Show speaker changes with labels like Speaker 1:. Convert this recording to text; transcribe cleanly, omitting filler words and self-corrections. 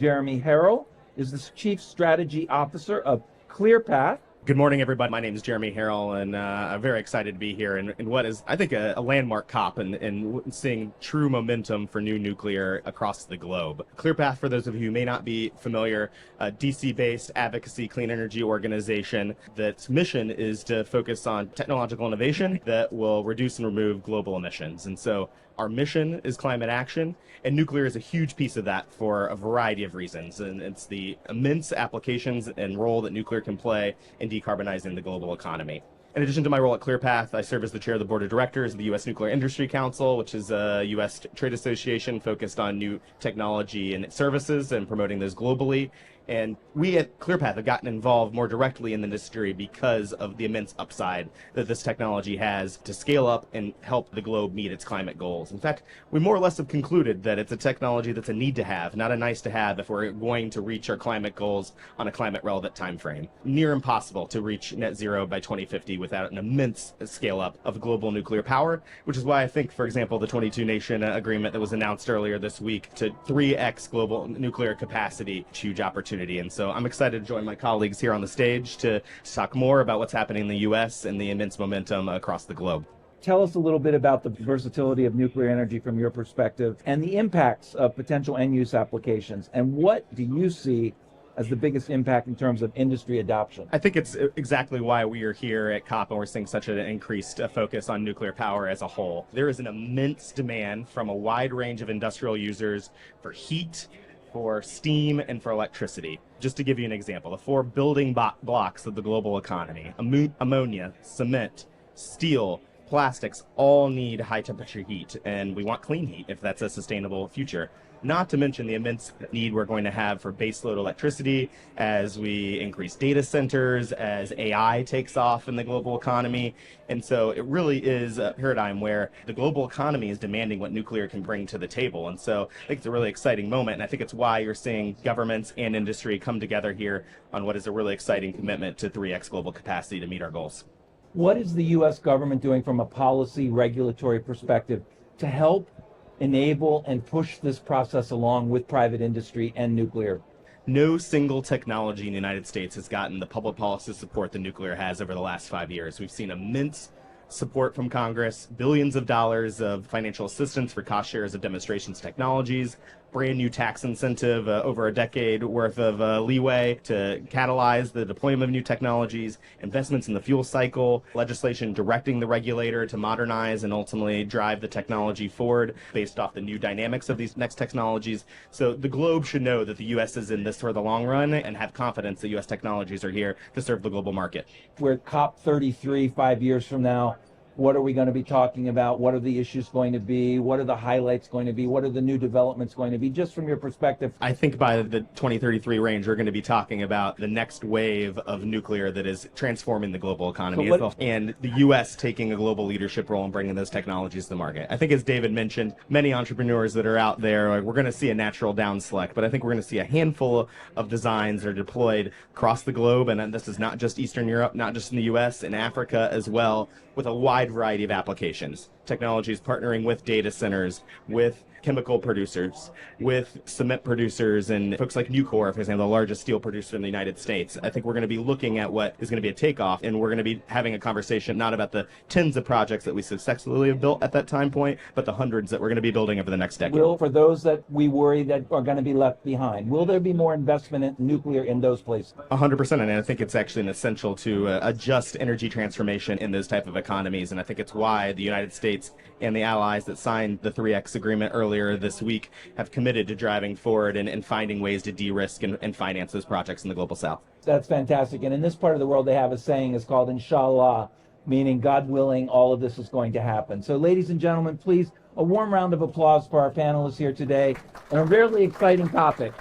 Speaker 1: Jeremy Harrell is the Chief Strategy Officer of ClearPath.
Speaker 2: Good morning, everybody. My name is Jeremy Harrell, and I'm very excited to be here in what is, I think, a landmark COP and seeing true momentum for new nuclear across the globe. ClearPath, for those of you who may not be familiar, a DC-based advocacy clean energy organization that's mission is to focus on technological innovation that will reduce and remove global emissions. And so our mission is climate action, and nuclear is a huge piece of that for a variety of reasons. And it's the immense applications and role that nuclear can play in decarbonizing the global economy. In addition to my role at ClearPath, I serve as the chair of the board of directors of the U.S. Nuclear Industry Council, which is a U.S. trade association focused on new technology and services and promoting those globally. And we at ClearPath have gotten involved more directly in the industry because of the immense upside that this technology has to scale up and help the globe meet its climate goals. In fact, we more or less have concluded that it's a technology that's a need to have, not a nice to have, if we're going to reach our climate goals on a climate relevant time frame. Near impossible to reach net zero by 2050 without an immense scale up of global nuclear power, which is why I think, for example, the 22 nation agreement that was announced earlier this week to 3x global nuclear capacity, huge opportunity. And so I'm excited to join my colleagues here on the stage to talk more about what's happening in the U.S. and the immense momentum across the globe.
Speaker 1: Tell us a little bit about the versatility of nuclear energy from your perspective and the impacts of potential end-use applications. And what do you see as the biggest impact in terms of industry adoption?
Speaker 2: I think it's exactly why we are here at COP and we're seeing such an increased focus on nuclear power as a whole. There is an immense demand from a wide range of industrial users for heat, for steam, and for electricity. Just to give you an example, the four building blocks of the global economy, ammonia, cement, steel, plastics, all need high temperature heat, and we want clean heat if that's a sustainable future. Not to mention the immense need we're going to have for baseload electricity as we increase data centers, as AI takes off in the global economy. And so it really is a paradigm where the global economy is demanding what nuclear can bring to the table. And so I think it's a really exciting moment. And I think it's why you're seeing governments and industry come together here on what is a really exciting commitment to 3x global capacity to meet our goals.
Speaker 1: What is the U.S. government doing from a policy regulatory perspective to help enable and push this process along with private industry and nuclear?
Speaker 2: No single technology in the United States has gotten the public policy support that nuclear has over the last 5 years. We've seen immense support from Congress, billions of dollars of financial assistance for cost shares of demonstrations technologies, brand new tax incentive, over a decade worth of leeway to catalyze the deployment of new technologies, investments in the fuel cycle, legislation directing the regulator to modernize and ultimately drive the technology forward based off the new dynamics of these next technologies. So the globe should know that the U.S. is in this for the long run and have confidence that U.S. technologies are here to serve the global market.
Speaker 1: We're at COP33 5 years from now. What are we going to be talking about? What are the issues going to be? What are the highlights going to be? What are the new developments going to be? Just from your perspective.
Speaker 2: I think by the 2033 range, we're going to be talking about the next wave of nuclear that is transforming the global economy and the U.S. taking a global leadership role in bringing those technologies to the market. I think, as David mentioned, many entrepreneurs that are out there, we're going to see a natural down select, but I think we're going to see a handful of designs that are deployed across the globe. And this is not just Eastern Europe, not just in the U.S., in Africa as well, with a wide variety of applications. Technologies partnering with data centers, with chemical producers, with cement producers, and folks like Nucor, for example, the largest steel producer in the United States. I think we're going to be looking at what is going to be a takeoff, and we're going to be having a conversation not about the tens of projects that we successfully have built at that time point, but the hundreds that we're going to be building over the next decade.
Speaker 1: For those that we worry that are going to be left behind, will there be more investment in nuclear in those places?
Speaker 2: 100%, and I think it's actually essential to a just energy transformation in those type of economies, and I think it's why the United States and the allies that signed the 3X agreement earlier this week have committed to driving forward and finding ways to de-risk and finance those projects in the global south.
Speaker 1: That's fantastic. And in this part of the world, they have a saying, it's called inshallah, meaning God willing, all of this is going to happen. So ladies and gentlemen, please, a warm round of applause for our panelists here today on a really exciting topic.